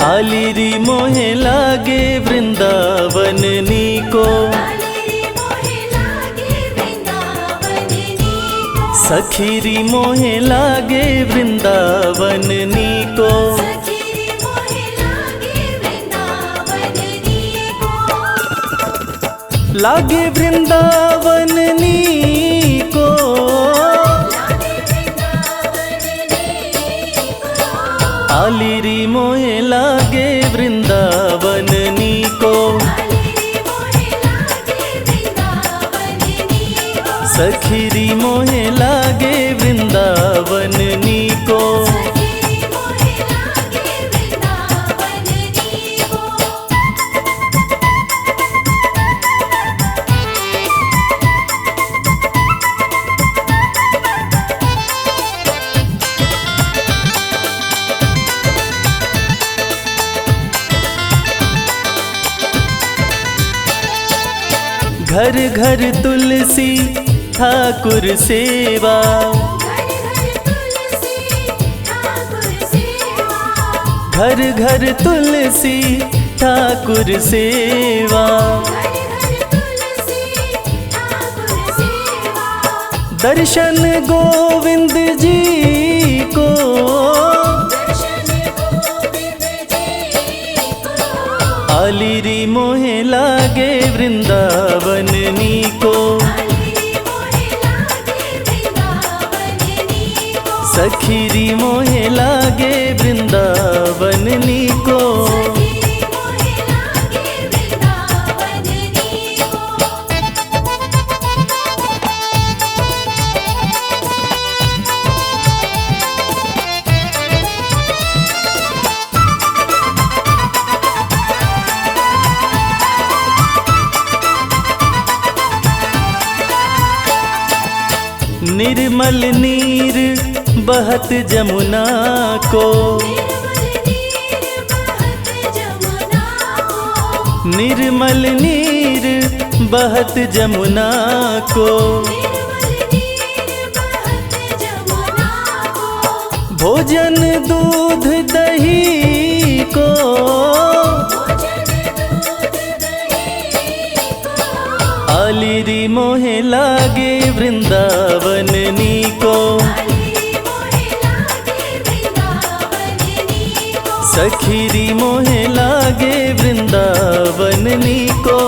आलिरी मोहे लागे वृंदावन नीको, सखीरी मोहे लागे वृंदावन नीको, लागे वृंदावन नीको, आलिरी मोहे लागे वृंदावन नीको, सखीरी मोहे लागे वृंदावन नीको। घर घर तुलसी ठाकुर सेवा, घर घर तुलसी ठाकुर सेवा, दर्शन गोविंद जी को, आलिरी मोहे लागे वृंदावन नीको, सखीरी मोहे लागे वृंदावन नीको। निर्मल नीर बहत जमुना को, निर्मल नीर बहत जमुना को, भोजन दूध दही को, आलिरी मोहे लागे वृंदावन नीको, सखीरी मोहे लागे वृंदावन नीको।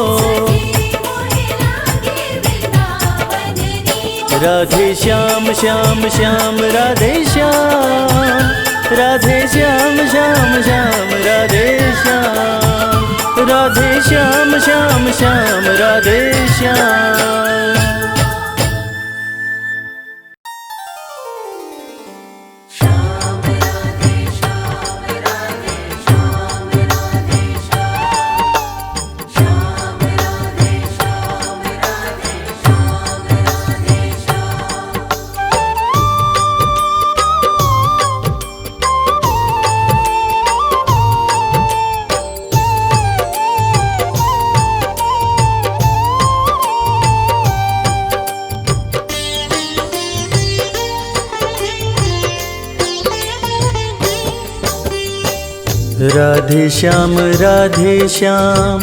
राधे श्याम श्याम श्याम राधे श्याम, राधे श्याम श्याम श्याम राधे श्याम, राधे श्याम श्याम श्याम राधे श्याम। राधे श्याम राधे श्याम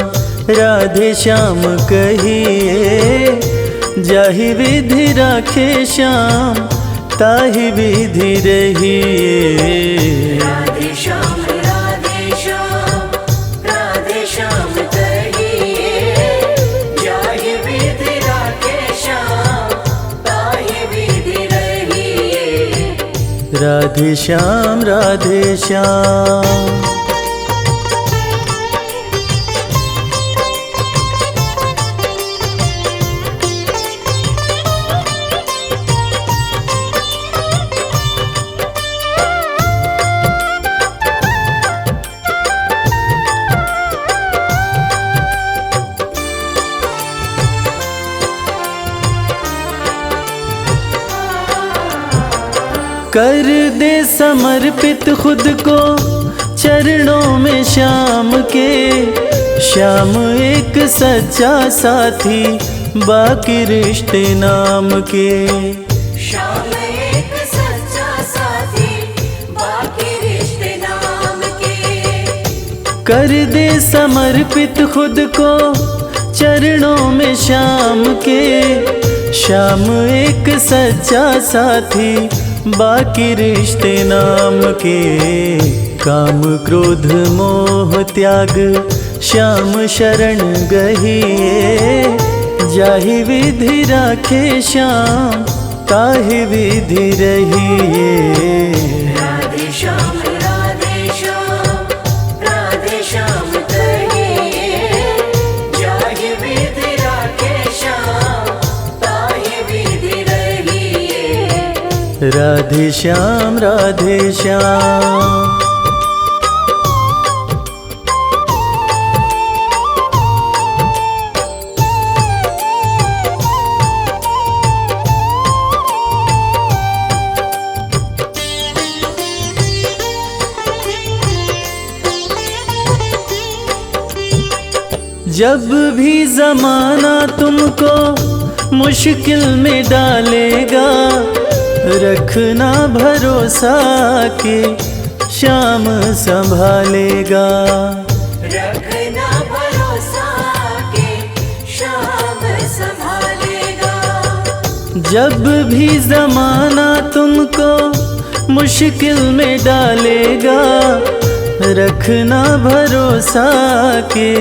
राधे श्याम कहिए, जाहि विधि राखे श्याम ताहि विधि रहिए। राधे श्याम कहिए, जाहि विधि राखे श्याम ताहि विधि रहिए। राधे श्याम कर दे समर्पित खुद को चरणों में श्याम के। श्याम एक सच्चा साथी बाकी रिश्ते नाम के। श्याम एक सच्चा साथी बाकी रिश्ते नाम के। कर दे समर्पित खुद को चरणों में श्याम के। श्याम एक सच्चा साथी बाकी रिश्ते नाम के। काम क्रोध मोह त्याग श्याम शरण गहिए। जाहि विधि राखे श्याम ताहि विधि रहिए। राधे श्याम राधे श्याम राधे श्याम कहिए। जाहि विधि राखे श्याम ताहि विधि रहिए। राधे श्याम राधे श्याम। जब भी जमाना तुमको मुश्किल में डालेगा, रखना भरोसा के श्याम संभालेगा। रखना भरोसा के श्याम संभालेगा। जब भी जमाना तुमको मुश्किल में डालेगा, रखना भरोसा के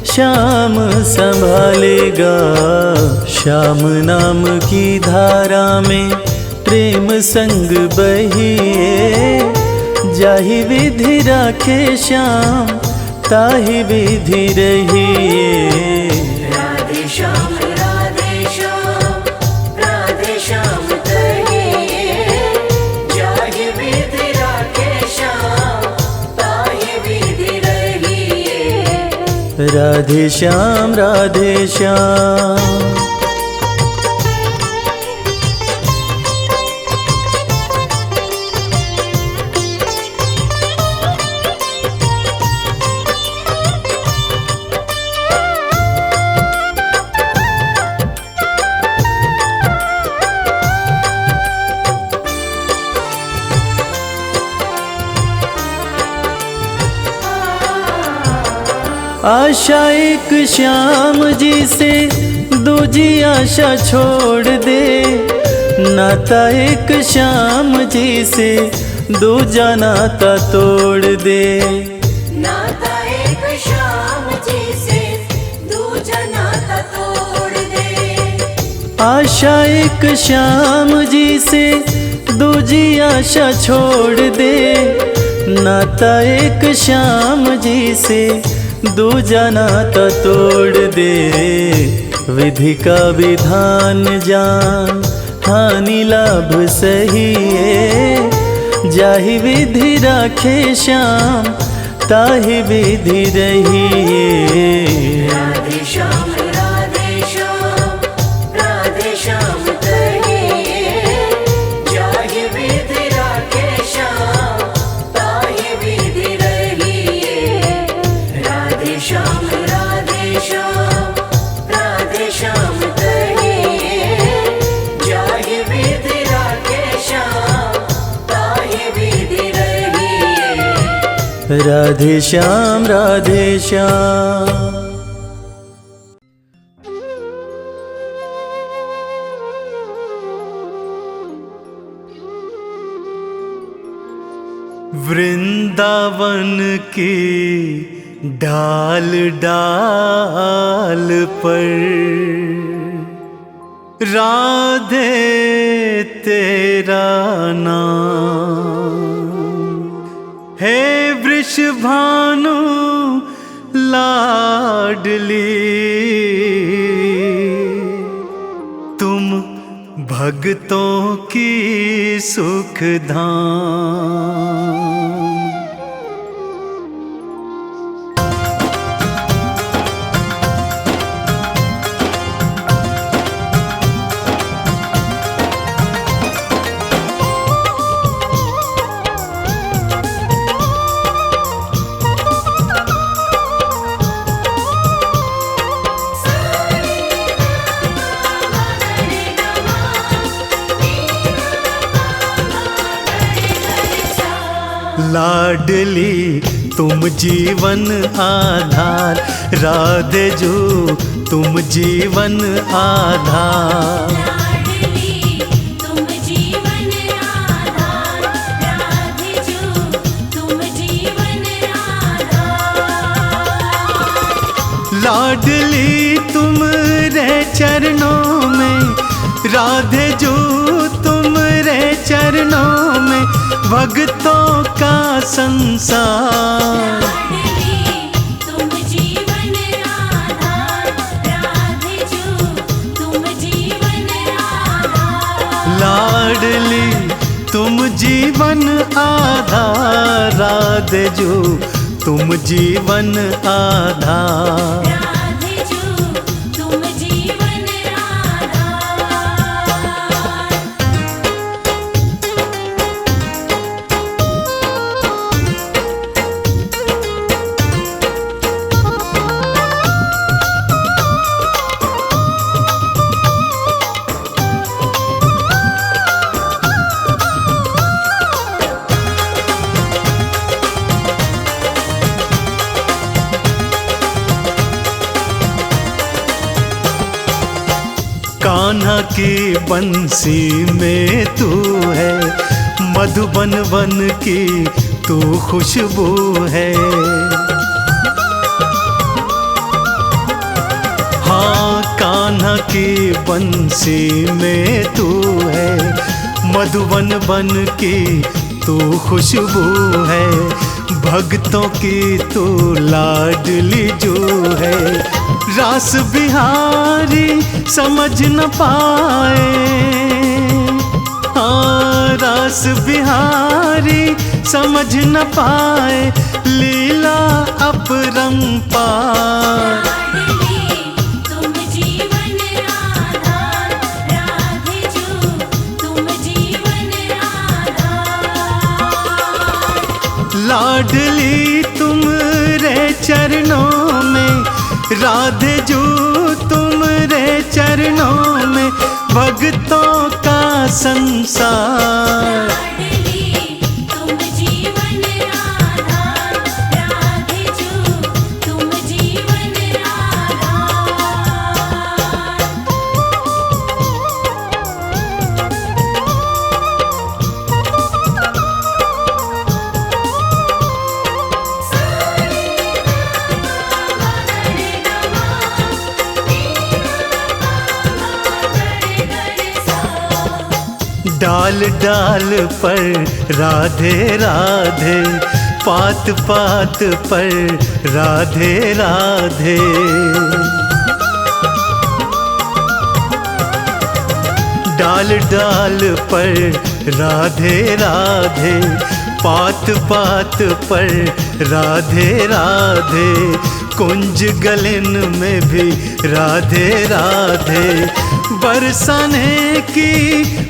श्याम संभालेगा। श्याम नाम की धारा में प्रेम संग बहिए। जाहि विधि राखे श्याम ताहि विधि रहिए। राधे श्याम राधे श्याम राधे श्याम कहिए। जाहि विधि राखे श्याम ताहि विधि रहिए। राधे श्याम राधे श्याम। आशा एक श्याम जी से दूजी आशा छोड़ दे। नाता एक श्याम जी से दूजा नाता तोड़ दे। नाता एक श्याम जी से दूजा नाता तोड़ दे। आशा एक श्याम जी से दूजी आशा छोड़ दे। नाता एक श्याम जी से दूजा नाता तोड़ दे। विधि का विधान जान हानि लाभ सही है। जाहि विधि राखे श्याम ताहि विधि रहिए। राधे श्याम राधे श्याम राधे श्याम कहिए। जाहि विधि राखे श्याम ताहि विधि रहिए। राधे श्याम राधे श्याम राधे श्याम कहिए। जाहि विधि राखे श्याम ताहि विधि रहिए। राधे श्याम राधे श्याम। वृंदावन की डाल डाल पर राधे तेरा नाम है। वृषभानु लाडली तुम भक्तों की सुखधाम। लाडली तुम जीवन आधार, राधे जो तुम जीवन आधार। लाडली तुम जीवन आधार, राधे जो तुम जीवन आधार। लाडली तुम रे चरणों में, राधे जो तुम रे चरणों में, भक्तों का संसार। लाडली तुम जीवन आधार, राधे जो तुम जीवन आधार। लाडली तुम जीवन आधार, राधे जो तुम जीवन आधार। राधे जो तुम जीवन आधार। कान्हा की बंसी में तू है, मधुबन वन की तू खुशबू है। हाँ कान्हा की बंसी में तू है, मधुबन वन की तू खुशबू है। भक्तों की तू लाडली जो है, रास बिहारी समझ न पाए। हाँ रास बिहारी समझ न पाए, लीला अपरंपार। लाडली तुम जीवन आधार, राधे जो तुम जीवन आधार। लाडली तुम रे चरणों में, राधे जो तुम रे चरणों में, भक्तों का संसार। लाडली तुम जीवन आधार, राधे जो तुम जीवन आधार। डाल डाल पर राधे राधे, पात पात पर राधे राधे। डाल डाल पर राधे राधे, पात पात पर राधे राधे। कुंज गलन में भी राधे राधे, बरसाने की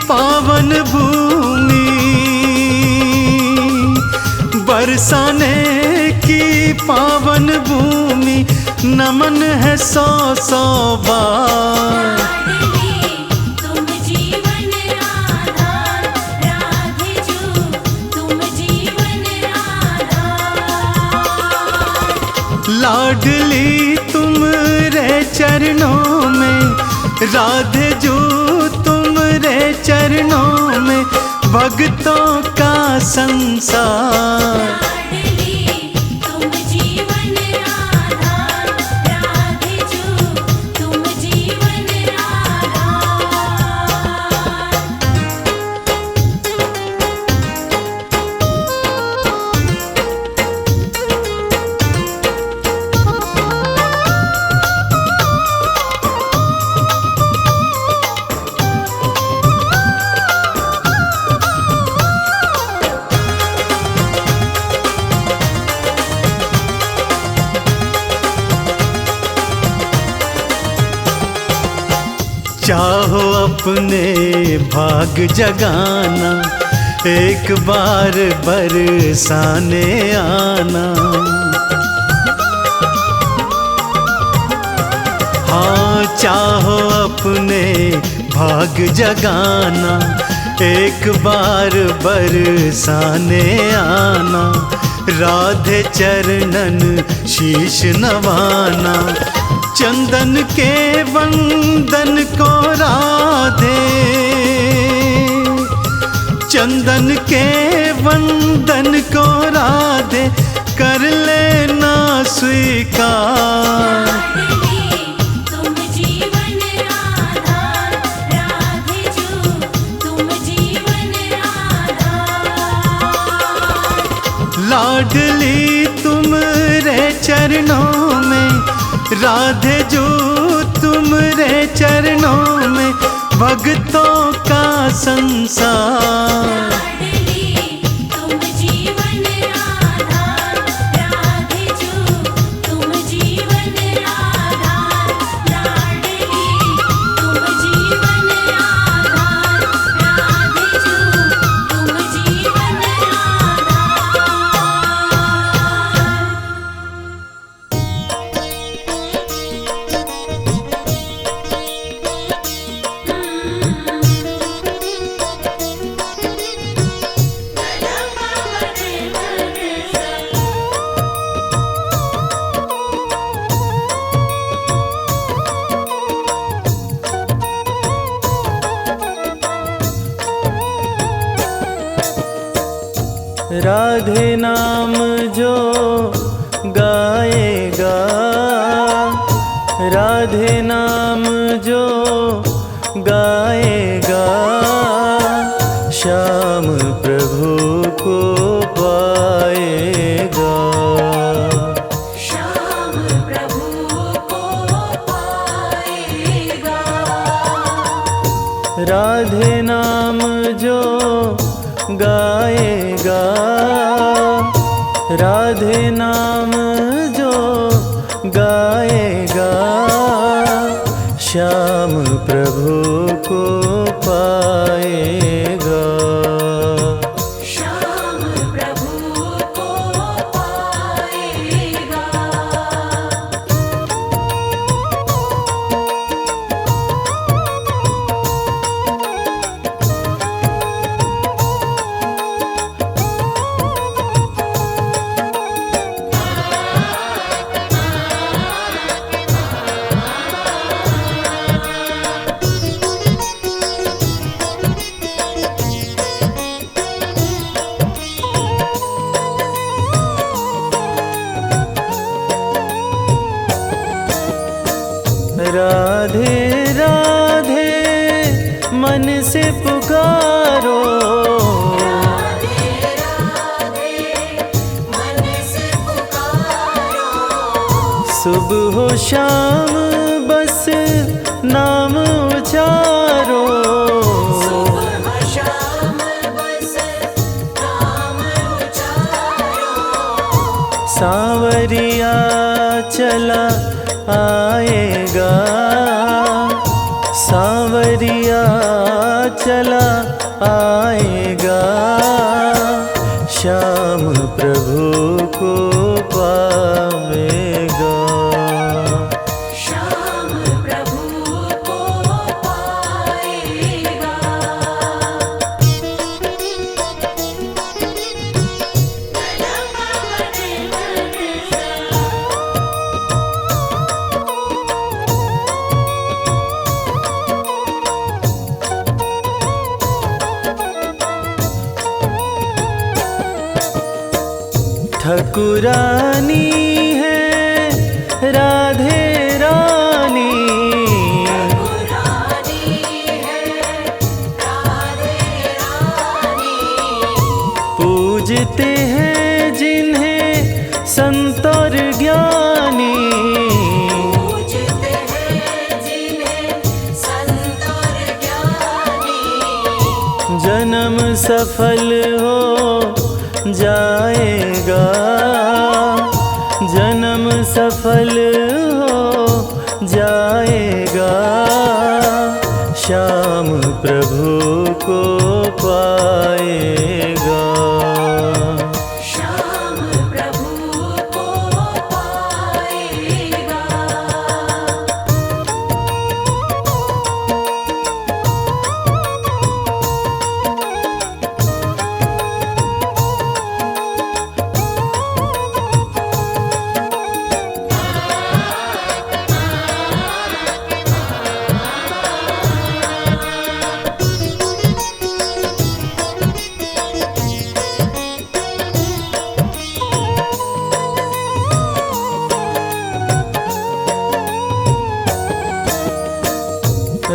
पावन भूमि, बरसाने की पावन भूमि, नमन है सौ सौ बार। लाडली तुम जीवन आधार, राधे जो तुम जीवन आधार। लाडली तुम रे चरणों में, राधे जो तुम रे चरणों में, भक्तों का संसार। लाडली तुम जीवन आधार, राधे जो तुम जीवन आधार। चाहो अपने भाग जगाना, एक बार बरसाने आना। हाँ चाहो अपने भाग जगाना, एक बार बरसाने आना। राधे चरणन शीश नवाना। चंदन के वंदन को राधे, चंदन के वंदन को राधे कर लेना स्वीकार। तुम जीवन आधार, राधे जो तुम जीवन आधार। लाडली तुमरे चरणों में, राधे जो तुमरे चरणों में भक्तों का संसार। तुम जीवन आधार, राधे जो तुम जीवन आधार। लाडली तुम जीवन आधार, राधे जो तुम जीवन आधार। राधे नाम जो गाएगा, राधे नाम जो गाएगा, श्याम प्रभु को पाएगा। श्याम प्रभु को पाएगा। राधे नाम जो गाएगा, राधे नाम जो गाएगा, श्याम प्रभु को पाएगा। श्याम प्रभु को पाएगा। राधे राधे मन से पुकारो, राधे राधे मन से पुकारो। सुबह हो शाम बस नाम उचारो। सुबह शाम बस नाम उचारो। सांवरिया चला आएगा, सांवरिया चला आएगा, श्याम प्रभु को पावेगा। श्याम प्रभु को पाएगा। ठकुरानी है राधे रानी, रानी है राधे रानी। पूजते हैं जिन्हें संत और ज्ञानी, पूजते हैं जिन्हें संत और ज्ञानी। जन्म सफल हो जाएगा, जन्म सफल हो जाएगा, श्याम प्रभु को पाएगा। श्याम प्रभु को पाएगा।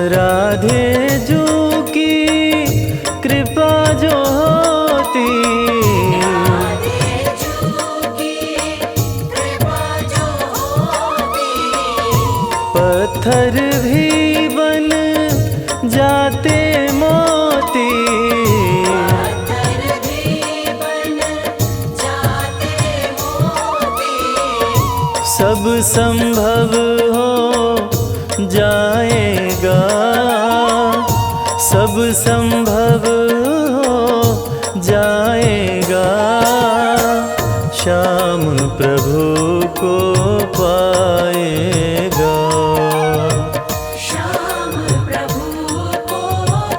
राधे जो की कृपा जो होती, राधे जू की कृपा जो होती, पत्थर भी बन जाते मोती। पत्थर भी बन जाते मोती, सब संभव हो जाएगा, सब संभव हो जाएगा। श्याम प्रभु को पाएगा, श्याम प्रभु को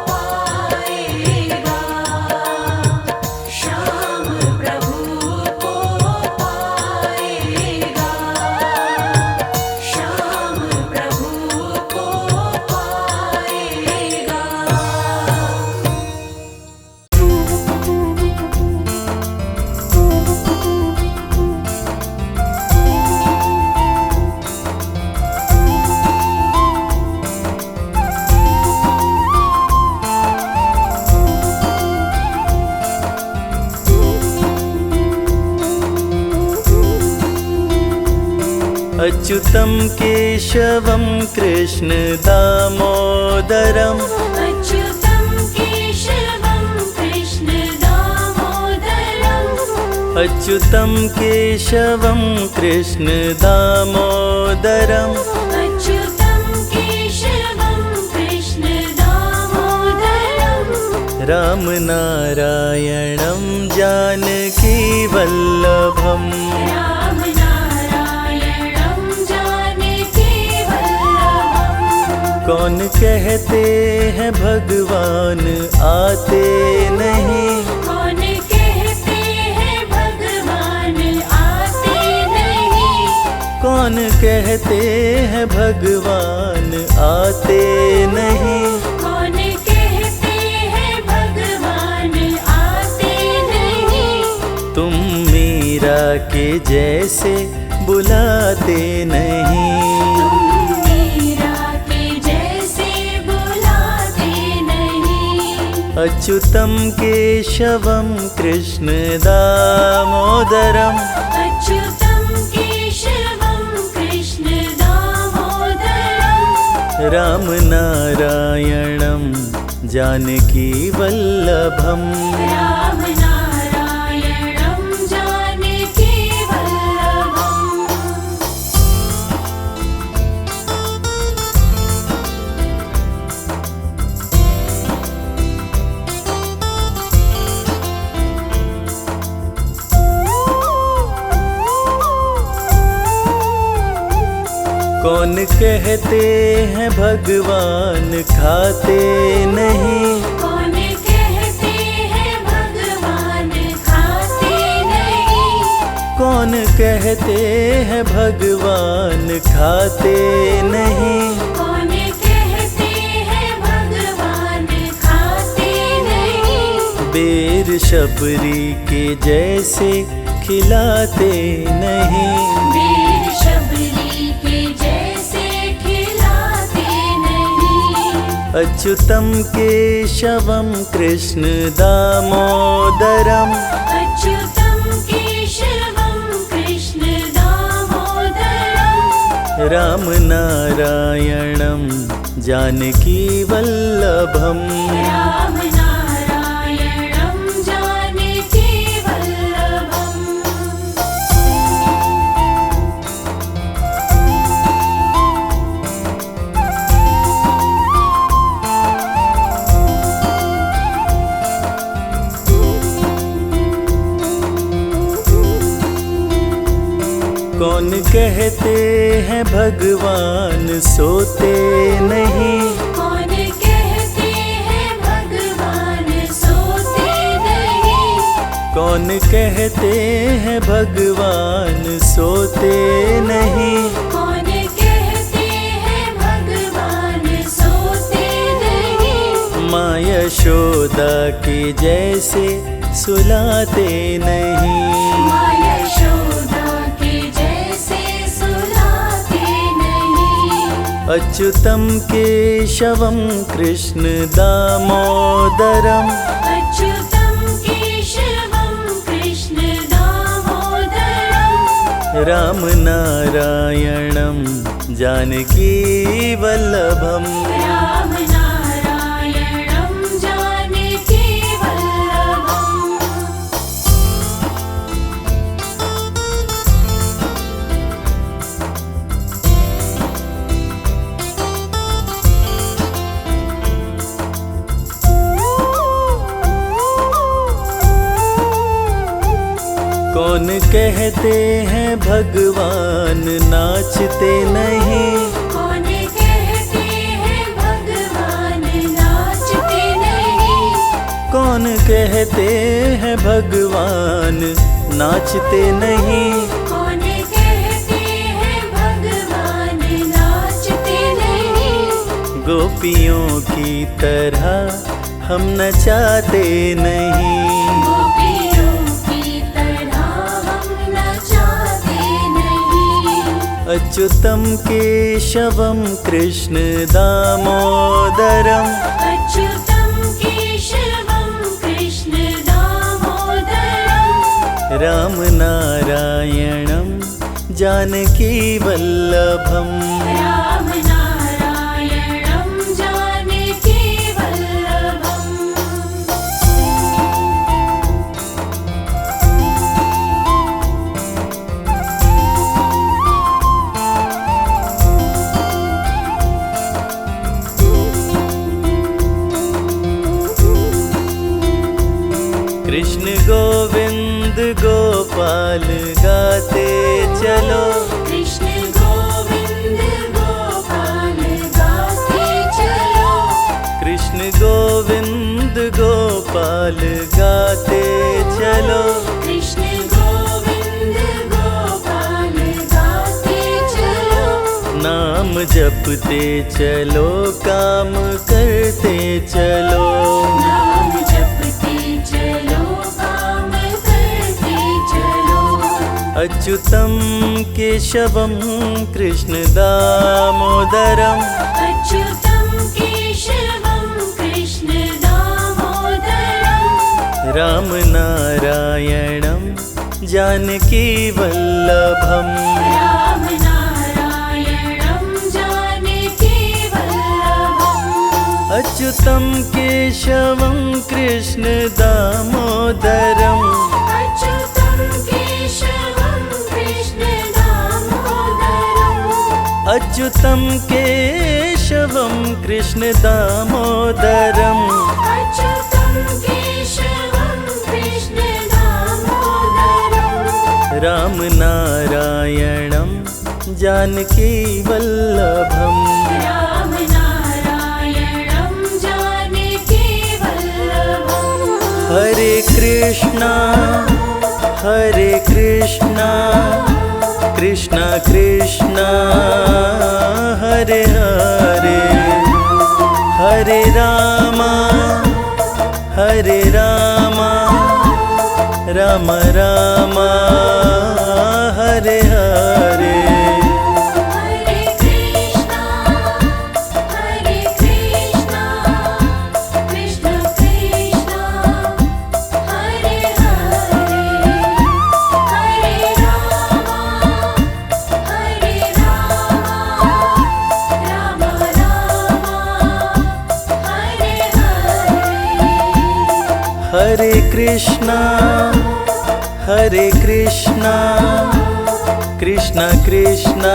पाएगा, श्याम प्रभु को पाएगा, श्याम प्रभु को पाएगा। अच्युतं केशवं कृष्ण दामोदरम्, अच्युतं केशवं कृष्ण दामोदरम्, अच्युतं केशवं कृष्ण दामोदरम्, अच्युतं केशवं कृष्ण दामोदरम्, रामनारायणं जानकी वल्लभम्। रामनारायणं जानकी वल्लभम्। कौन कहते हैं भगवान आते नहीं, कौन कहते हैं भगवान आते नहीं, कौन कहते हैं भगवान आते नहीं। कौन कहते हैं भगवान आते नहीं, तुम मीरा के जैसे बुलाते नहीं, तुम मीरा के जैसे बुलाते नहीं। अच्युतं केशवं कृष्ण दामोदरम्, अच्युतं केशवं कृष्ण दामोदरम्, रामनारायणं जानकी वल्लभम्। रामनारायणं जानकी वल्लभम्। कौन कहते हैं भगवान खाते नहीं, कौन कहते हैं भगवान खाते नहीं, कौन कहते हैं भगवान खाते नहीं। कौन कहते हैं भगवान खाते नहीं, बेर शबरी के जैसे खिलाते नहीं, वीर शबरी के जैसे खिलाते नहीं। अच्युतं केशवं कृष्ण दामोदरम्, अच्युतं केशवं कृष्ण दामोदरम्, रामनारायणं जानकी वल्लभम्। रामनारायणं जानकी वल्लभम्। कौन कहते हैं भगवान सोते नहीं, कौन कहते हैं भगवान सोते नहीं, कौन कहते हैं भगवान सोते नहीं। कौन कहते हैं भगवान सोते नहीं, माँ यशोदा के जैसे सुलाते नहीं, माँ यशोदा के जैसे सुलाते नहीं। अच्युतं केशवं कृष्ण दामोदरम् अच्युतं केशवं कृष्ण दामोदरम् रामनारायणं जानकी वल्लभम् रामनारायणं जानकी वल्लभम् कौन कहते हैं भगवान नाचते नहीं। कौन कहते हैं भगवान नाचते नहीं। कौन कहते हैं भगवान नाचते नहीं। कौन कहते हैं भगवान नाचते नहीं। गोपियों की तरह हम नचाते नहीं। गोपियों की तरह हम नचाते नहीं। अच्युतं केशवं कृष्ण दामोदरम् अच्युतं केशवं कृष्ण दामोदरम् रामनारायणं जानकी वल्लभम् रामनारायणं जानकी वल्लभम् कृष्ण गोविंद गोपाल गाते चलो। कृष्ण गोविंद गोपाल गाते चलो। कृष्ण गोविंद गोपाल गाते चलो। कृष्ण गोविंद गोपाल गाते चलो। नाम जपते चलो काम करते चलो। नाम जपते चलो काम करते चलो। अच्युतं केशवं कृष्ण दामोदरम् अच्युतं केशवं कृष्ण दामोदरम् रामनारायणं जानकी वल्लभम् रामनारायणं जानकी वल्लभम् अच्युतं केशवं कृष्ण दामोदरम् अच्युतं केशवं कृष्ण दामोदरम् अच्युतं केशवं कृष्ण दामोदरम् अच्युतं केशवं कृष्ण दामोदरम् रामनारायणं जानकी वल्लभम् रामनारायणं जानकी वल्लभम् हरे कृष्णा कृष्णा कृष्णा हरे हरे हरे रामा राम रामा हरे हरे हरे कृष्णा कृष्ण कृष्ण हरे हरे हरे रामा राम हरे हरे। हरे कृष्णा कृष्णा कृष्णा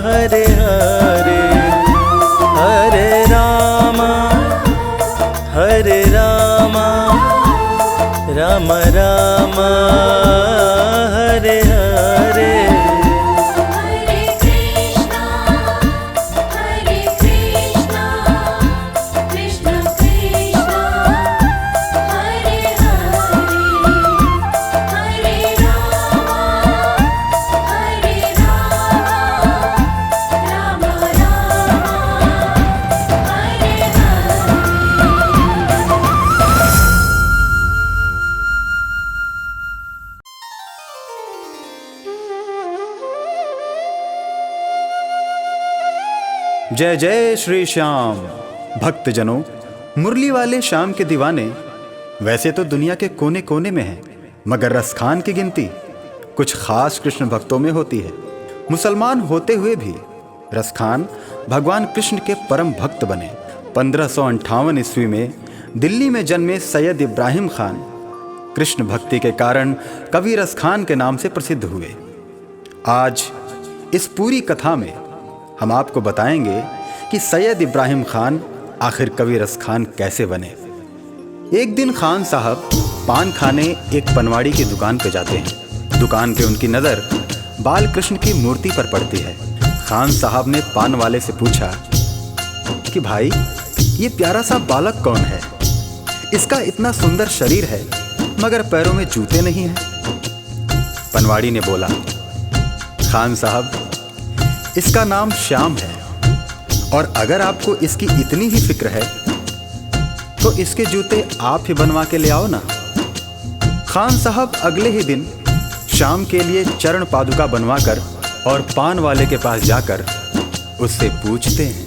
हरे हरे हरे रामा राम रामा हरे हरे। हरे कृष्णा कृष्ण कृष्ण हरे हरे हरे रामा राम हरे हरे। जय जय श्री श्याम। भक्तजनों, मुरली वाले श्याम के दीवाने वैसे तो दुनिया के कोने कोने में हैं, मगर रसखान की गिनती कुछ खास कृष्ण भक्तों में होती है। मुसलमान होते हुए भी रसखान भगवान कृष्ण के परम भक्त बने। 1558 ईस्वी में दिल्ली में जन्मे सैयद इब्राहिम खान कृष्ण भक्ति के कारण कवि रसखान के नाम से प्रसिद्ध हुए। आज इस पूरी कथा में हम आपको बताएंगे कि सैयद इब्राहिम खान आखिर कवि रसखान कैसे बने। एक दिन खान साहब पान खाने एक पनवाड़ी की दुकान पर जाते हैं। दुकान पे उनकी नज़र बाल कृष्ण की मूर्ति पर पड़ती है। खान साहब ने पान वाले से पूछा कि भाई, ये प्यारा सा बालक कौन है? इसका इतना सुंदर शरीर है मगर पैरों में जूते नहीं हैं। पनवाड़ी ने बोला, खान साहब, इसका नाम श्याम है और अगर आपको इसकी इतनी ही फिक्र है तो इसके जूते आप ही बनवा के ले आओ ना। खान साहब अगले ही दिन श्याम के लिए चरण पादुका बनवाकर और पान वाले के पास जाकर उससे पूछते हैं,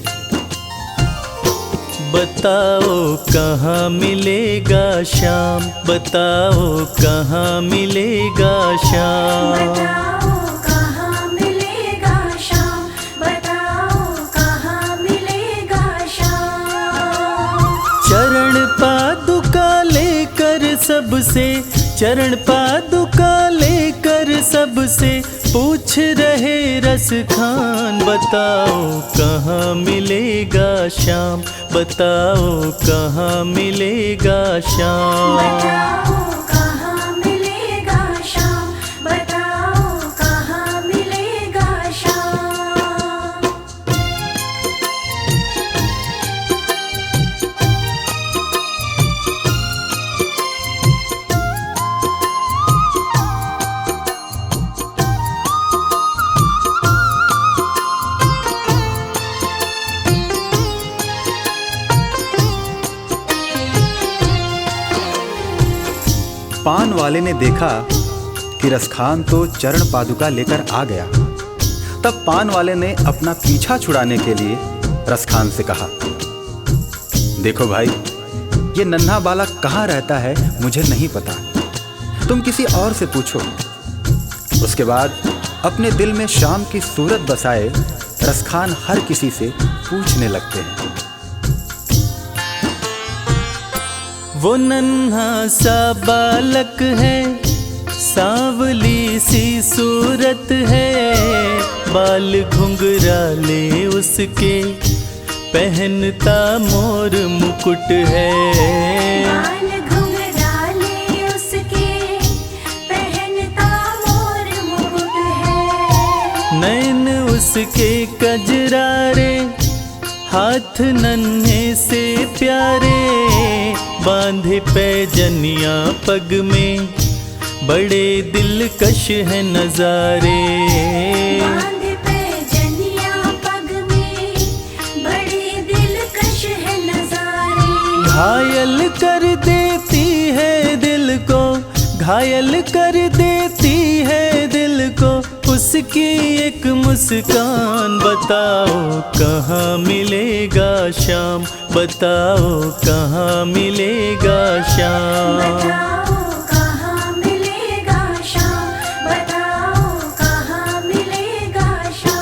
बताओ कहाँ मिलेगा श्याम, बताओ कहाँ मिलेगा श्याम। बताओ कहाँ मिलेगा श्याम, बताओ कहाँ मिलेगा श्याम। चरण पादुका लेकर सबसे, चरण पादुका लेकर सबसे पूछ रहे रसखान, बताओ कहाँ मिलेगा श्याम, बताओ कहाँ मिलेगा श्याम। बताओ कहाँ मिलेगा श्याम, बताओ कहाँ मिलेगा श्याम। पान वाले ने देखा कि रसखान तो चरण पादुका लेकर आ गया। तब पान वाले ने अपना पीछा छुड़ाने के लिए रसखान से कहा, देखो भाई, ये नन्हा बालक कहाँ रहता है मुझे नहीं पता, तुम किसी और से पूछो। उसके बाद अपने दिल में श्याम की सूरत बसाए रसखान हर किसी से पूछने लगते हैं। वो नन्हा सा बालक है, सांवली सी सूरत है, बाल घुंघराले उसके, पहनता मोर मुकुट है। बाल घुंघराले उसके, पहनता मोर मुकुट है। नैन उसके कजरारे, हाथ नन्हे से प्यारे, बांधे पैजनिया पग में, बड़े दिलकश है नजारे। बांधे पैजनिया पग में, बड़े दिलकश है नजारे। घायल कर देती है दिल को, घायल कर देती है दिल को, उसकी एक मुस्कान, बताओ कहाँ मिलेगा श्याम, बताओ कहाँ मिलेगा श्याम। बताओ कहाँ मिलेगा श्याम, बताओ कहाँ मिलेगा श्याम।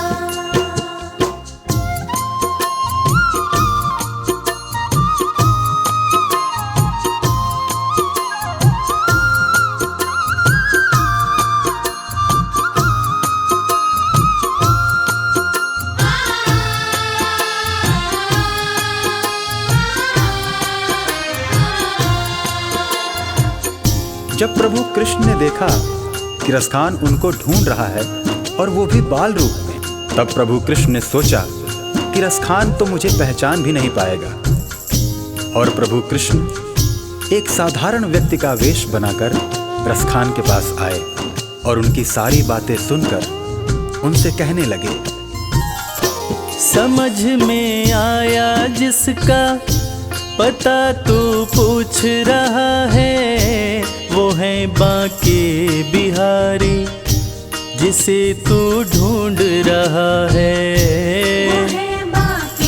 जब प्रभु कृष्ण ने देखा कि रसखान उनको ढूंढ रहा है और वो भी बाल रूप में, तब प्रभु कृष्ण ने सोचा कि रसखान तो मुझे पहचान भी नहीं पाएगा। और प्रभु कृष्ण एक साधारण व्यक्ति का वेश बनाकर रसखान के पास आए और उनकी सारी बातें सुनकर उनसे कहने लगे, समझ में आया जिसका पता तू पूछ रहा है, वो है बांके बिहारी जिसे तू ढूंढ रहा है। वो है बांके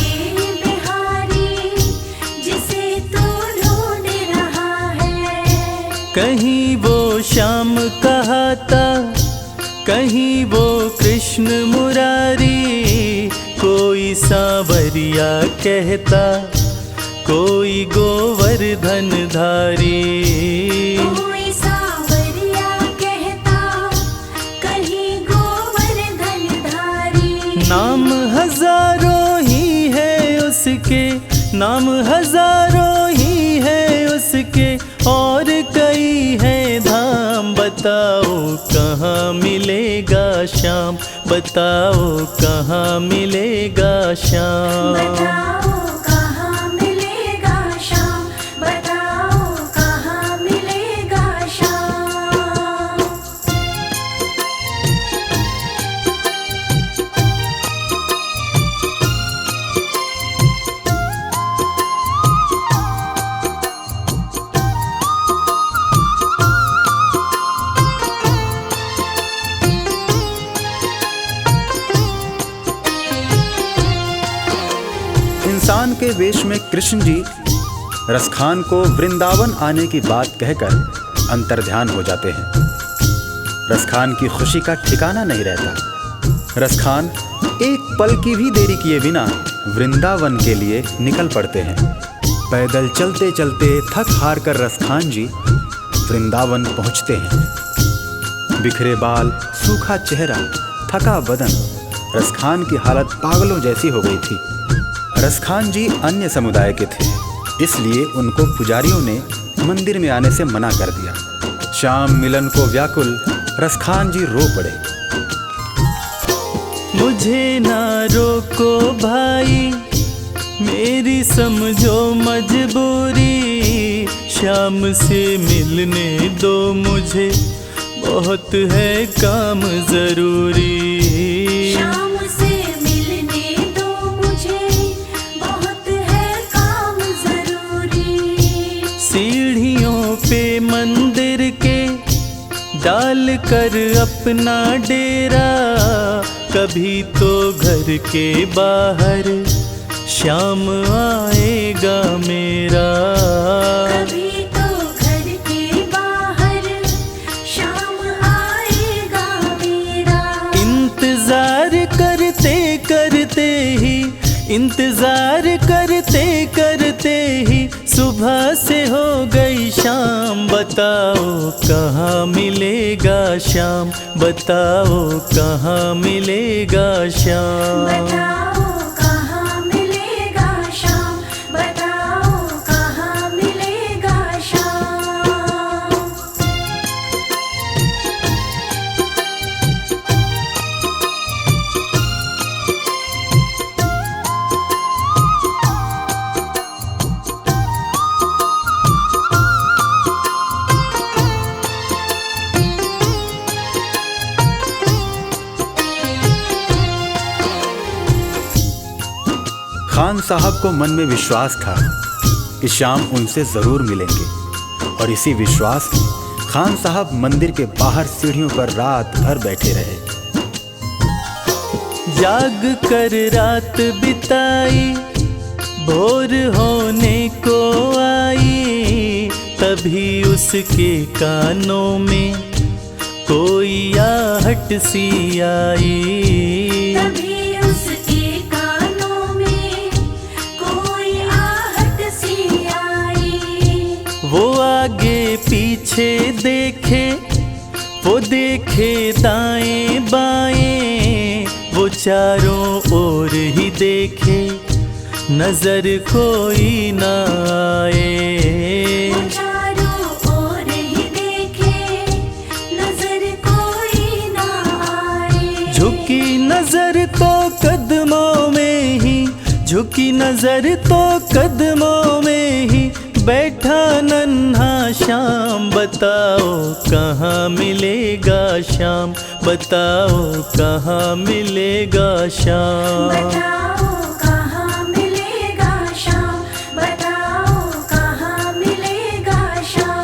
कहीं वो कृष्ण मुरारी, कोई सांवरिया कहता, कोई गोवर्धन धारी। कोई सांवरिया कहता, कहीं गोवर्धन धारी। नाम हजारों ही है उसके, नाम हजारों ही है उसके, और कई है धाम। बताओ कहाँ मिलेगा श्याम, बताओ कहाँ मिलेगा श्याम। बताओ कहाँ मिलेगा श्याम, बताओ कहाँ मिलेगा श्याम। इंसान के वेश में कृष्ण जी रसखान को वृंदावन आने की बात कहकर अंतर्ध्यान हो जाते हैं। रसखान की खुशी का ठिकाना नहीं रहता। रसखान एक पल की भी देरी किए बिना वृंदावन के लिए निकल पड़ते हैं। पैदल चलते चलते थक हार कर रसखान जी वृंदावन पहुंचते हैं। बिखरे बाल, सूखा चेहरा, थका बदन, रसखान की हालत पागलों जैसी हो गई थी। रसखान जी अन्य समुदाय के थे, इसलिए उनको पुजारियों ने मंदिर में आने से मना कर दिया। श्याम मिलन को व्याकुल रसखान जी रो पड़े। मुझे ना रोको भाई, मेरी समझो मजबूरी, श्याम से मिलने दो मुझे, बहुत है काम जरूरी। श्याम से मिलने दो मुझे, बहुत है काम जरूरी। सीढ़ियों पे मंदिर के डाल कर अपना डेरा, कभी तो घर के बाहर श्याम आएगा मेरा। कभी तो घर के बाहर श्याम आएगा मेरा। इंतजार करते करते ही, इंतजार करते करते ही सुबह से हो गई शाम। बताओ कहाँ मिलेगा श्याम, बताओ कहाँ मिलेगा श्याम। बताओ कहाँ मिलेगा श्याम, बताओ कहाँ मिलेगा श्याम। खान साहब को मन में विश्वास था कि श्याम उनसे जरूर मिलेंगे, और इसी विश्वास में खान साहब मंदिर के बाहर सीढ़ियों पर रात भर बैठे रहे। जाग कर रात बिताई, भोर होने को आई, तभी उसके कानों में कोई आहट सी आई। तभी उसके कानों में कोई आहट सी आई। वो आगे पीछे देखे, वो देखे दाएं बाएं, वो चारों ओर ही देखे, नजर कोई ना आए। वो चारों ओर ही देखे, नजर कोई ना आए। झुकी नजर तो कदमों में ही, झुकी नजर तो कदमों में ही बैठा नन्हा श्याम। बताओ कहाँ मिलेगा श्याम, बताओ कहाँ मिलेगा श्याम। बताओ कहाँ मिलेगा श्याम, बताओ कहाँ मिलेगा श्याम।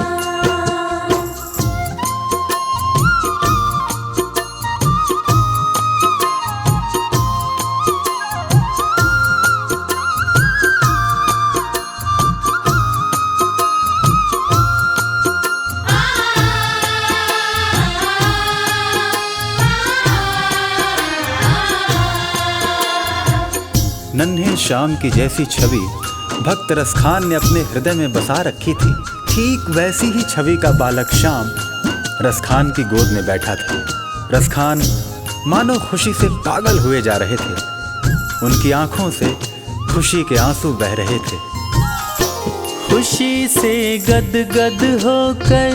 नन्हे श्याम की जैसी छवि भक्त रसखान ने अपने हृदय में बसा रखी थी, ठीक वैसी ही छवि का बालक श्याम रसखान की गोद में बैठा था। रसखान मानो खुशी से पागल हुए जा रहे थे। उनकी आंखों से खुशी के आंसू बह रहे थे। खुशी से गदगद होकर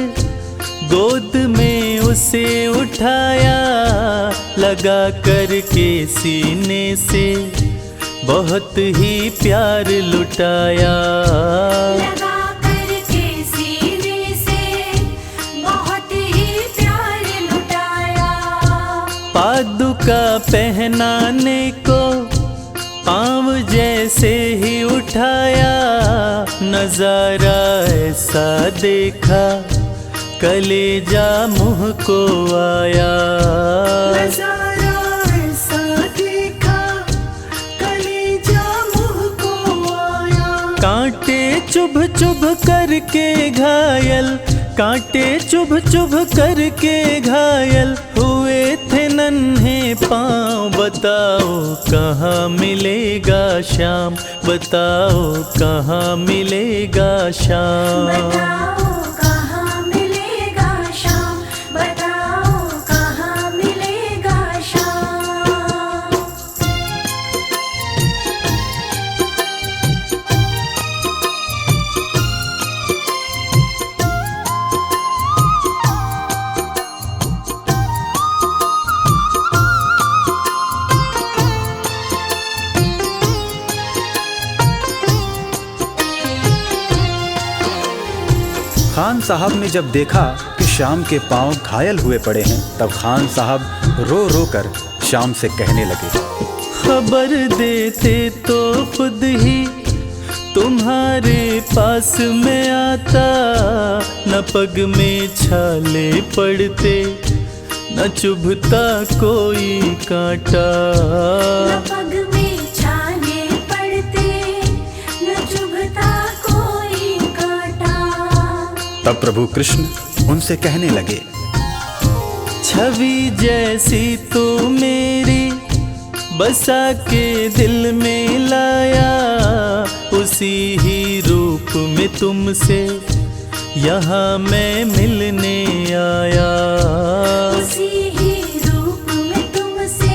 गोद में उसे उठाया, लगा करके सीने से बहुत ही प्यार लुटाया। लगा करके सीने से बहुत ही प्यार लुटाया। पादुका पहनाने को पाँव जैसे ही उठाया, नजारा ऐसा देखा कलेजा मुँह को आया। नजारा ऐसा देखा कलेजा मुँह को आया। कांटे चुभ चुभ करके घायल, कांटे चुभ चुभ करके घायल हुए थे नन्हे पाँव। बताओ कहाँ मिलेगा श्याम, बताओ कहाँ मिलेगा श्याम। बताओ कहाँ मिलेगा श्याम, बताओ कहाँ मिलेगा श्याम। खान साहब ने जब देखा कि श्याम के पांव घायल हुए पड़े हैं, तब खान साहब रो रो कर श्याम से कहने लगे, खबर देते तो खुद ही तुम्हारे पास में आता। न पग में छाले पड़ते, न चुभता कोई कांटा। न पग में छाले पड़ते, न चुभता कोई कांटा। तब प्रभु कृष्ण उनसे कहने लगे, छवि जैसी तो मेरी बसा के दिल में लाया, उसी ही रूप में तुमसे यहाँ मैं मिलने आया। उसी ही रूप में तुमसे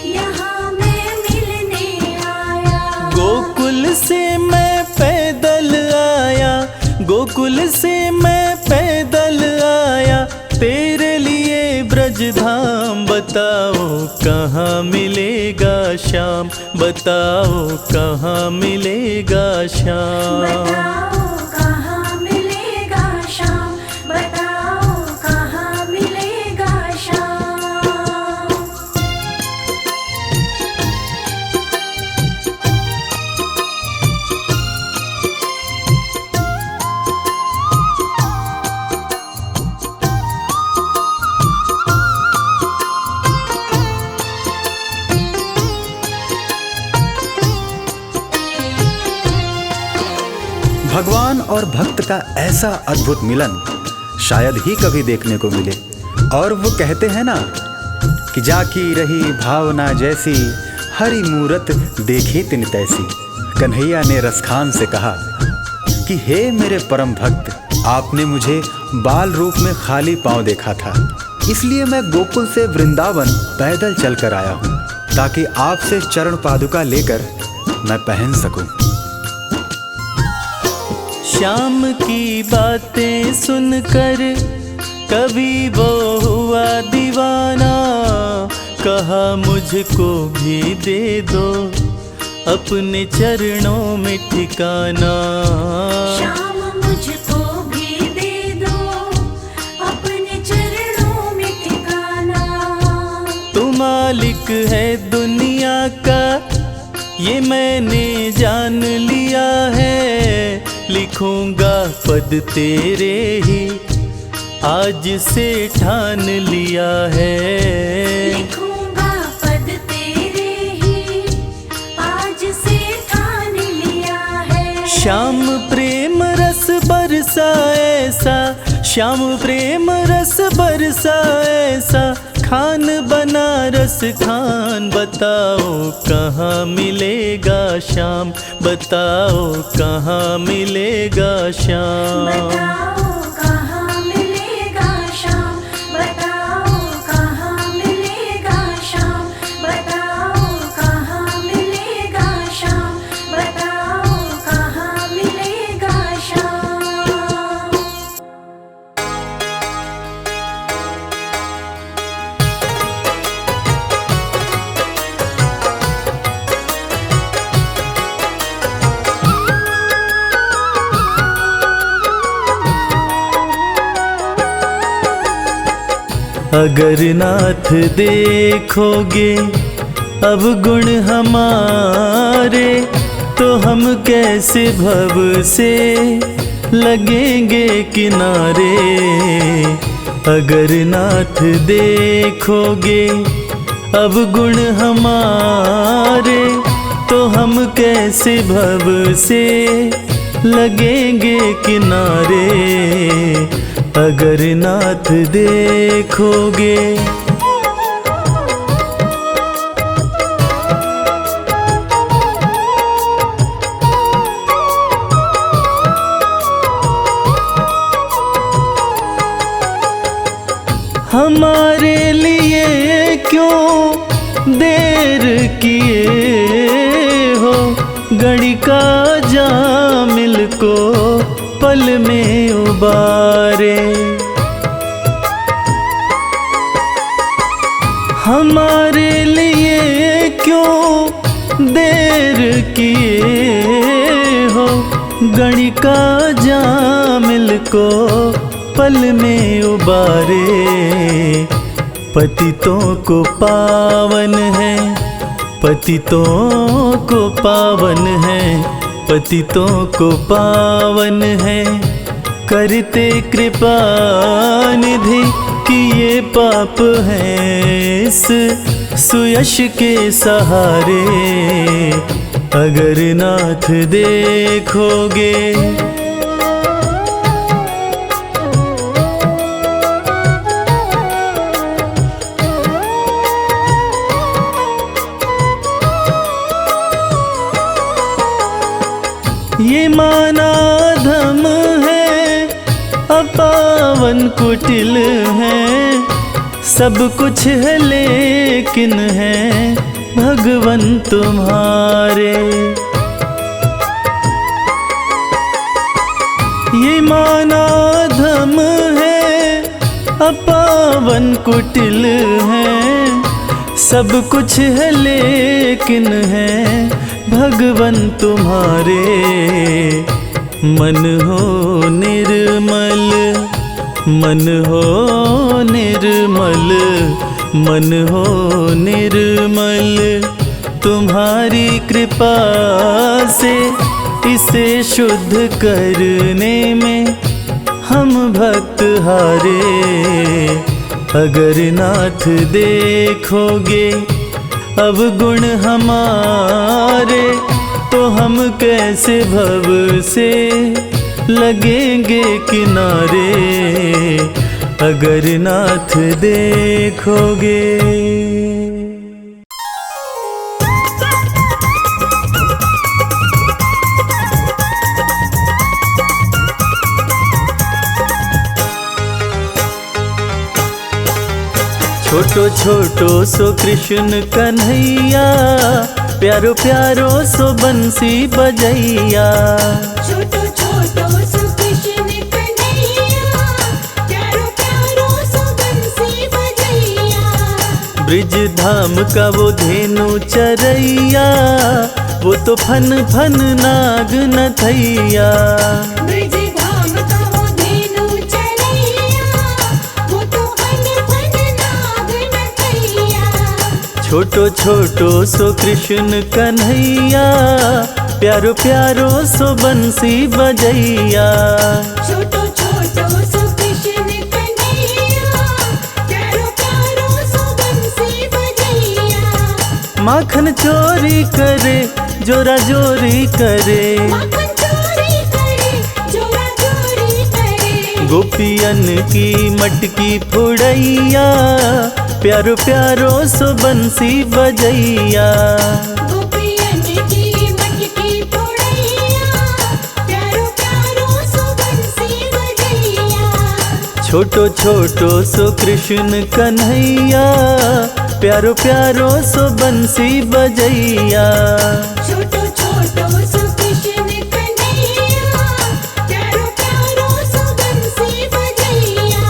यहाँ मैं मिलने आया। गोकुल से मैं पैदल आया, गोकुल से मैं पैदल आया, तेरे लिए ब्रज धाम। बताओ कहाँ मिलेगा श्याम, बताओ कहाँ मिलेगा श्याम। बताओ कहाँ मिलेगा श्याम, बताओ कहाँ मिलेगा श्याम। भगवान और भक्त का ऐसा अद्भुत मिलन शायद ही कभी देखने को मिले। और वो कहते हैं ना कि जाकी रही भावना जैसी, हरि मूरत देखी तिन तैसी। कन्हैया ने रसखान से कहा कि हे मेरे परम भक्त, आपने मुझे बाल रूप में खाली पांव देखा था, इसलिए मैं गोकुल से वृंदावन पैदल चलकर आया हूँ, ताकि आपसे चरण पादुका लेकर मैं पहन सकूं। श्याम की बातें सुनकर कभी वो हुआ दीवाना, कहा मुझको भी दे दो अपने चरणों में ठिकाना। श्याम मुझको भी दे दो अपने चरणों में ठिकाना। तू मालिक है दुनिया का, ये मैंने जान लिया है, लिखूंगा पद तेरे ही आज से ठान लिया है। लिखूंगा पद तेरे ही आज से ठान लिया है। श्याम प्रेम रस बरसा ऐसा, श्याम प्रेम रस बरसा ऐसा, खान बनारस खान, बताओ कहाँ मिलेगा श्याम, बताओ कहाँ मिलेगा श्याम। बताओ कहाँ मिलेगा श्याम, बताओ कहाँ मिलेगा श्याम, बताओ कहाँ मिलेगा श्याम, बताओ कहाँ मिलेगा श्याम। अगर नाथ देखोगे अब गुण हमारे, तो हम कैसे भव से लगेंगे किनारे। अगर नाथ देखोगे अब गुण हमारे, तो हम कैसे भव से लगेंगे किनारे। अगर नाथ देखोगे। हमारे लिए क्यों देर किए हो, गणिका जामिल को पल में उबारे। हमारे लिए क्यों देर किए हो, गणिका जामिल को पल में उबारे। पतितों को पावन है, पतितों को पावन है, पतितों को पावन है, करते कृपा निधि कि ये पाप हैं इस सुयश के सहारे। अगर नाथ देखोगे। ये माना धम है, अपावन कुटिल है, सब कुछ है लेकिन है भगवन तुम्हारे। ये माना धम है, अपावन कुटिल है, सब कुछ है लेकिन है भगवन तुम्हारे। मन हो निर्मल, मन हो निर्मल, मन हो निर्मल, तुम्हारी कृपा से इसे शुद्ध करने में हम भक्त हारे। अगर नाथ देखोगे अब गुण हमारे, तो हम कैसे भव से लगेंगे किनारे। अगर नाथ देखोगे। छोटो छोटो सो कृष्ण कन्हैया, प्यारो प्यारो सो बंसी बजैया। छोटो छोटो सो कृष्ण कन्हैया, प्यारो प्यारो सो बंसी बजैया। ब्रिज धाम का वो धेनु चरैया, वो तो फन फन नाग नथैया। ब्रिज धाम का वो धेनु चरैया, वो तो फन फन नाग नथैया। छोटो छोटो सो कृष्ण कन्हैया, प्यारो प्यारो सो बंसी बजैया। छोटो छोटो सो कृष्ण कन्हैया, प्यारो प्यारो सो बंसी बजैया। माखन चोरी करे, जोरा जोरी करे, माखन चोरी करे, जोरा जोरी करे। गोपियन की मटकी फुड़ैया, प्यारो प्यारो सो बंसी बजैया। गोपियन की मटकी फोड़ैया, प्यारो प्यारो सो बंसी बजैया। छोटो छोटो सो कृष्ण कन्हैया, प्यारो प्यारो सो बंसी बजैया। छोटो छोटो सो कृष्ण कन्हैया, प्यारो प्यारो सो बंसी बजैया।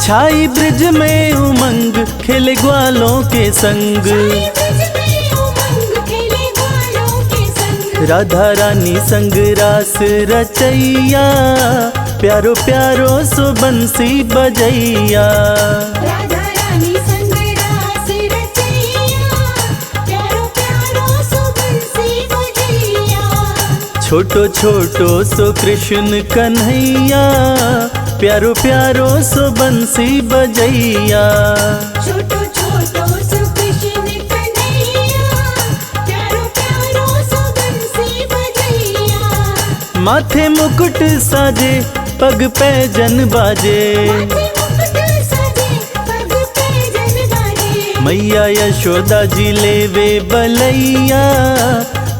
छाई ब्रिज में उमंग खेले ग्वालों के संग, साई ब्रज में उमंग खेले ग्वालों के संग। राधा रानी संग रास रचैया, प्यारो प्यारो सो बंसी बजैया। राधा रानी संग रास रचैया, प्यारो प्यारो सो बंसी बजैया। छोटो छोटो सो कृष्ण कन्हैया, प्यारो प्यारो सो बंसी बजैया। छोटो छोटो सो कृष्ण कन्हैया, प्यारो प्यारो सो बंसी बजैया। माथे मुकुट साजे पग पैजन बाजे, माथे मुकुट सजे पग पैजन बाजे। मैया यशोदा जी लेवे बलैया,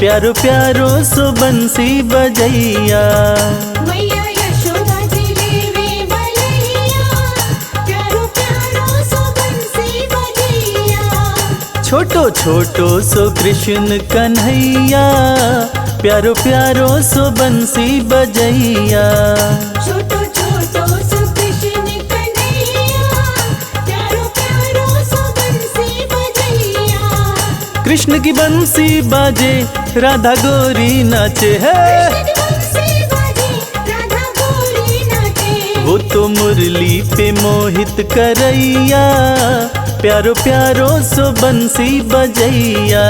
प्यारो प्यारो सो बंसी बजैया। मैया यशोदा जी लेवे बलैया, प्यारो प्यारो सो बंसी बजैया। छोटो छोटो सो कृष्ण कन्हैया, प्यारो प्यारो सो बंसी बजैया। छोटो छोटो सो कृष्ण कन्हैया, प्यारो प्यारो सो बंसी बजैया। कृष्ण की बंसी बाजे राधा गोरी नाचे है, कृष्ण बंसी बाजे राधा गोरी नाचे। वो तो मुरली पे मोहित करैया, प्यारो प्यारो सो बंसी बजैया।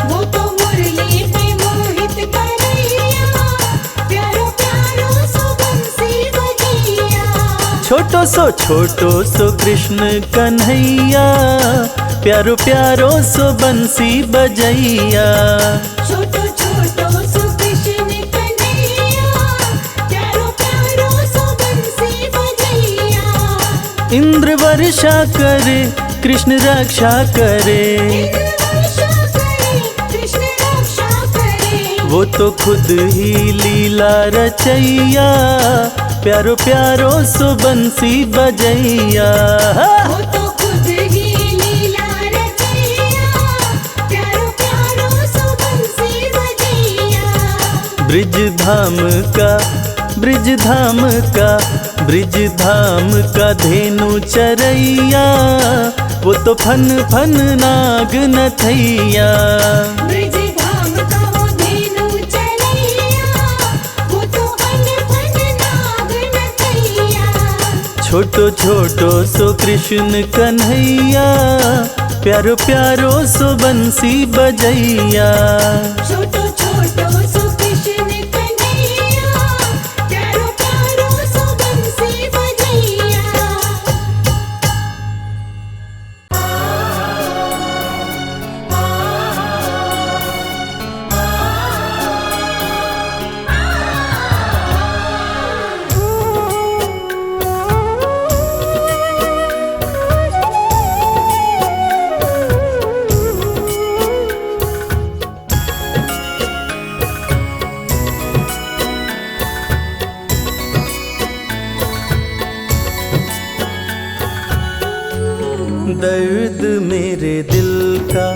वो तो मुरली पे मोहित करैया, प्यारो प्यारो सो बंसी बजैया। छोटो सो कृष्ण कन्हैया, प्यारो प्यारो सो बंसी बजैया। छोटो छोटो सो कृष्ण कन्हैया, प्यारो प्यारो सो बंसी बजैया। इंद्र वर्षा करे कृष्ण रक्षा करे, इंद्र वर्षा करे कृष्ण रक्षा करे। वो तो खुद ही लीला रचैया, प्यारो प्यारो सो बंसी बजैया। वो तो खुद ही लीला रचैया, प्यारो प्यारो सो बंसी बजैया। ब्रिज धाम का धेनु चरैया, वो तो फन फन नाग नथैया। ब्रिज धाम का वो धेनु चरैया, वो तो फन फन नाग नथैया। छोटो छोटो सो कृष्ण कन्हैया, प्यारो प्यारो सो बंसी बजैया। छोटो छोटो सो कृष्ण कन्हैया, प्यारो प्यारो सो बंसी बजैया। दर्द मेरे दिल का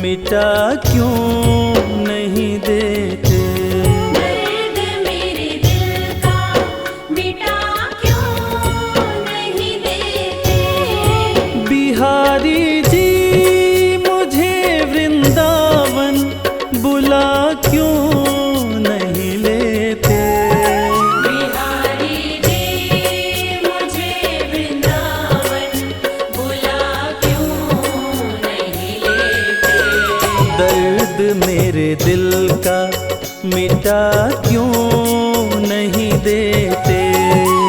मिटा क्यों नहीं देते, दर्द मेरे दिल का मिटा क्यों नहीं देते। बिहारी जी मुझे वृंदावन बुला क्यों नहीं लेते। बिहारी जी मुझे वृंदावन बुला क्यों नहीं लेते। दर्द मेरे दिल का मिटा क्यों नहीं देते।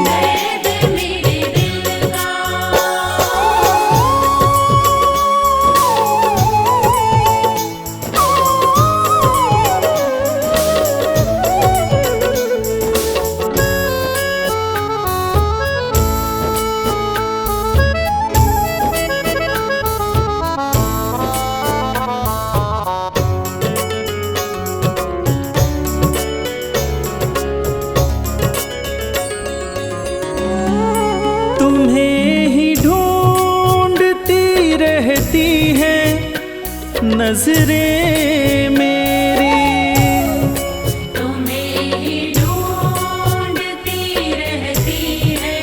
दर्द मेरे दिल का नजरें मेरी। तुम्हें ही ढूंढती रहती है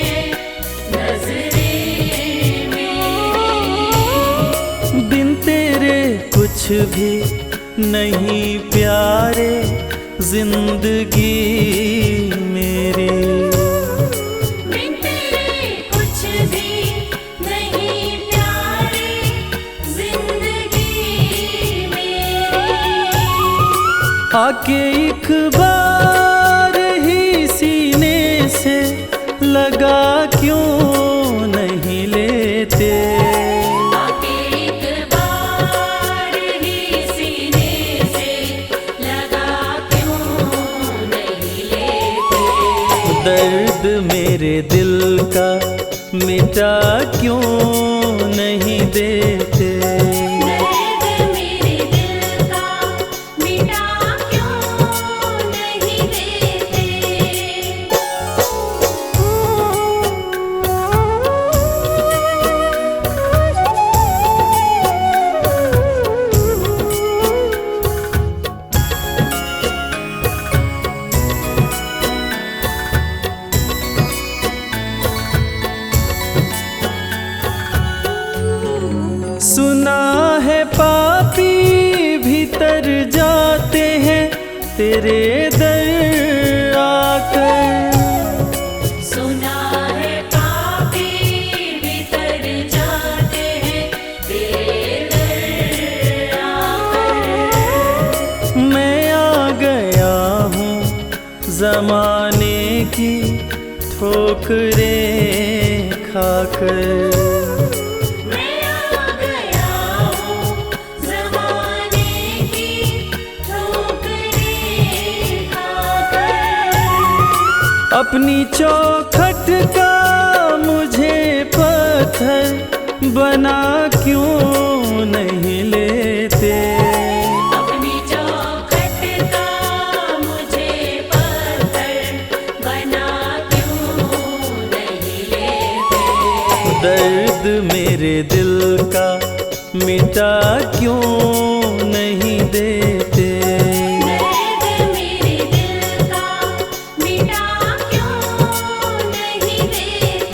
नजरें मेरी। बिन तेरे कुछ भी नहीं प्यारे जिंदगी मेरी। बिन तेरे कुछ भी नहीं प्यारे जिंदगी मेरी। आके एक बार ही सीने से लगा क्यों नहीं लेते। आके एक बार ही सीने से लगा क्यों नहीं लेते। दर्द मेरे दिल का मिटा क्यों नहीं देते। दर्द मेरे दिल का मिटा क्यों नहीं देते। सुना है पापी भीतर जाते हैं तेरे दर आकर। सुना है पापी भीतर जाते हैं तेरे दर आकर। मैं आ गया हूँ जमाने की ठोकरें खाकर। मैं आ गया हूँ ज़माने की ठोकरें खाकर। अपनी चौखट का मुझे पत्थर बना क्यों नहीं लेते। अपनी चौखट का मुझे पत्थर बना क्यों नहीं लेते। दर्द मेरे दिल का मिटा क्यों नहीं देते। दर्द मेरे दिल का मिटा क्यों नहीं देते।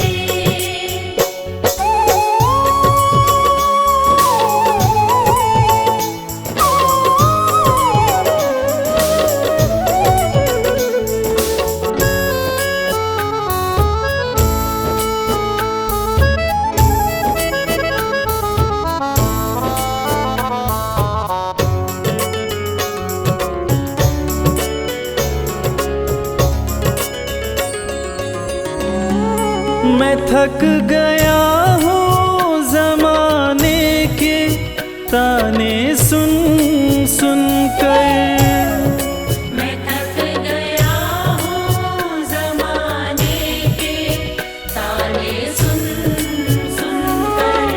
मैं थक गया हूँ जमाने के ताने सुन सुन कर। मैं थक गया हूँ ज़माने के ताने सुन सुन कर।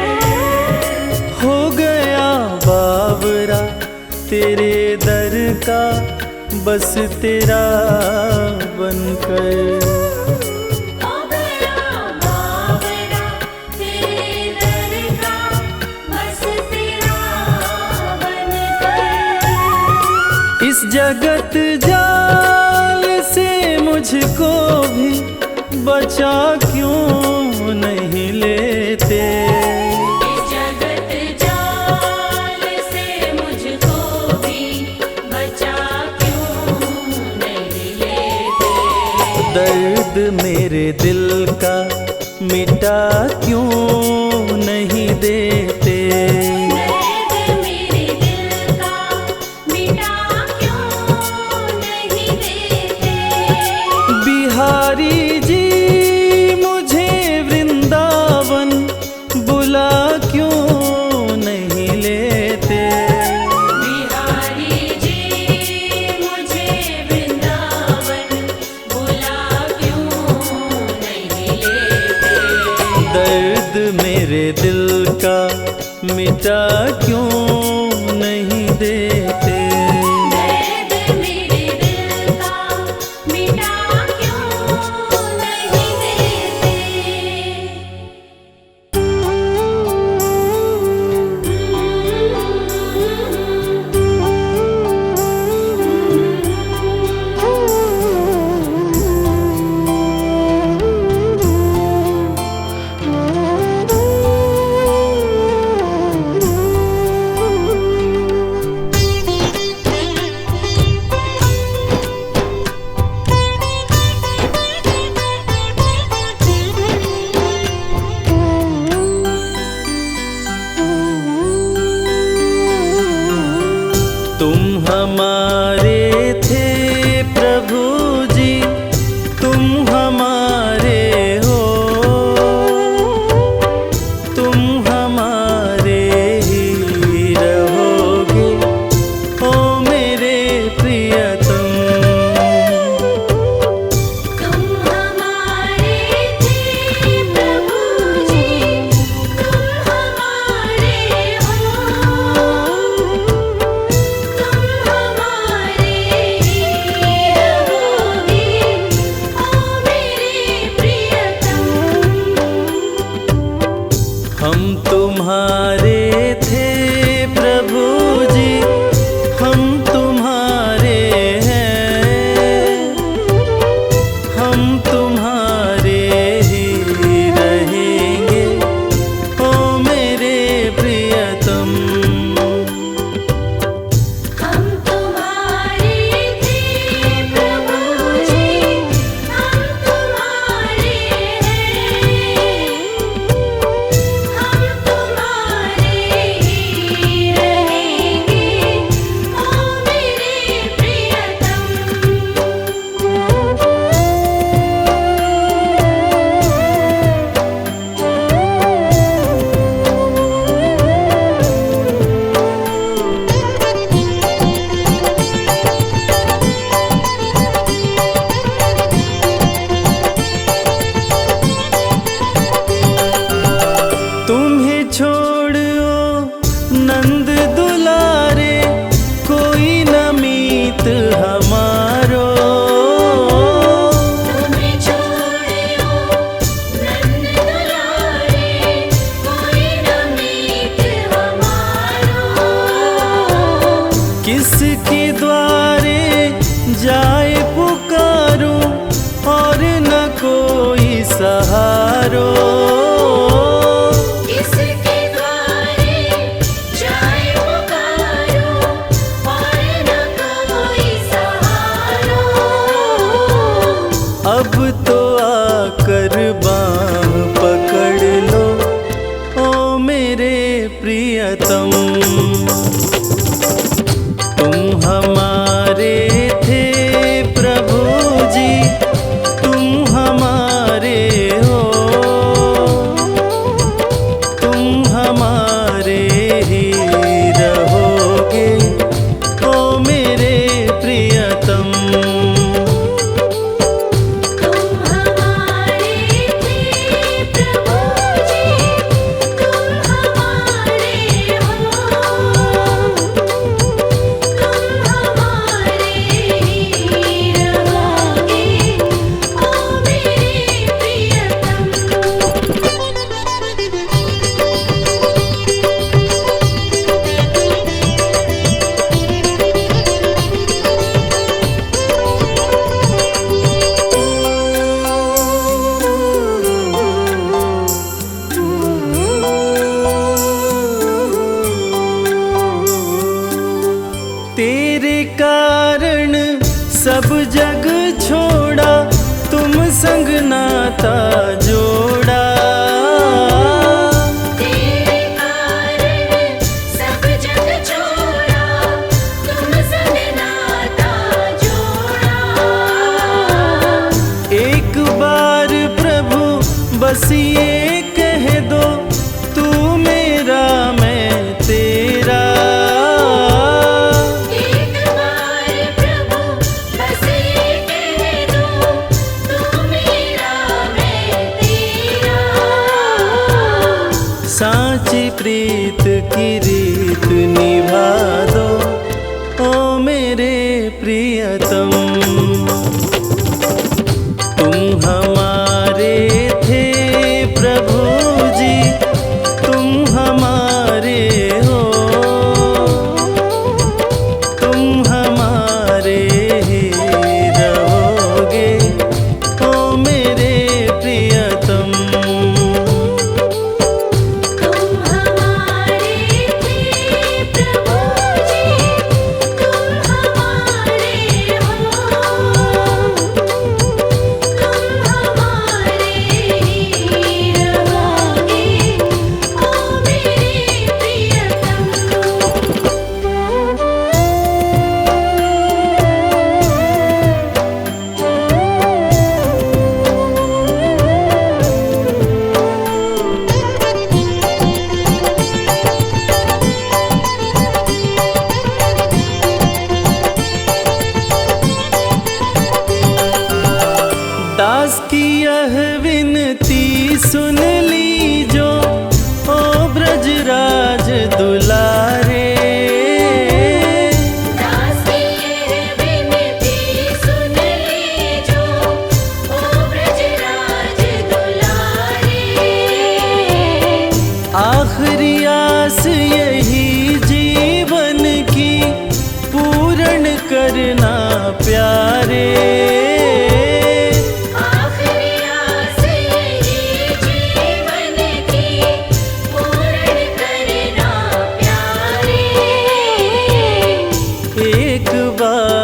हो गया बावरा तेरे दर का बस तेरा बनकर। हो गया बावरा तेरे दर का बस तेरा बनकर। इस जगत जाल से मुझको भी बचा क्यों नहीं लेते। इस जगत जाल से मुझको भी बचा क्यों नहीं लेते। दर्द मेरे दिल का मिटा क्यों नहीं देते। दर्द मेरे दिल का मिटा क्यों नहीं देते। बिहारी जी मुझे वृंदावन बुला क्यों नहीं लेते। बिहारी जी मुझे वृंदावन बुला क्यों नहीं लेते। दर्द मेरे दिल का मिटा क्यों नहीं देते। दर्द मेरे दिल का मिटा क्यों नहीं देते। हमारे थे प्रभु जी, तुम हमारे हो, तुम हमारे ही रहोगे, ओ मेरे प्रियतम। तुम हमारे थे प्रभु जी, तुम हमारे हो, तुम हमारे ही रहोगे, ओ मेरे प्रियतम। हम तुम्हारे थे प्रभु जी, हम तुम्हारे हैं, हम तुम्हारे ही रहेंगे, ओ मेरे प्रियतम। हम तुम्हारे थे प्रभु जी, हम तुम्हारे हैं, हम तुम्हारे ही रहेंगे, ओ मेरे प्रियतम। तुम्हें छोड़ो नंद दुलारे, कोई न मीत हमारो। तुम्हें छोड़ो नंद दुलारे, कोई न मीत हमारो। किसके द्वारे जाए पुकारूं, और न कोई सहारो। किसके द्वारे जाए पुकारो, और न कोई सहारो। अब तो आकर बाँह पकड़ लो, ओ मेरे प्रियतम। तुम हमारे थे प्रभु जी, तुम हमारे हो, तुम हमारे ही रहोगे, ओ मेरे प्रियतम। तुम हमारे थे प्रभु जी, तुम हमारे हो, तुम हमारे ही रहोगे, ओ मेरे प्रियतम। तेरे कारण सब जग छोड़ा, तुम संग नाता जोड़ा। तेरे कारण सब जग छोड़ा, तुम संग नाता जोड़ा। एक बार प्रभु बस ये कह दो, तू मेरा मैं तेरा। एक बार प्रभु बस ये कह दो, तू मेरा मैं तेरा। सांची प्रीत की रीत निभा दो, ओ मेरे प्रियतम। तुम हमारे थे प्रभु जी, तुम हमारे हो, तुम हमारे ही रहोगे, ओ मेरे प्रियतम। तुम हमारे थे प्रभु जी, तुम हमारे हो, पूर्ण करना प्यारे। आखिरी आस यही जीवन की पूर्ण करना प्यारे। एक बार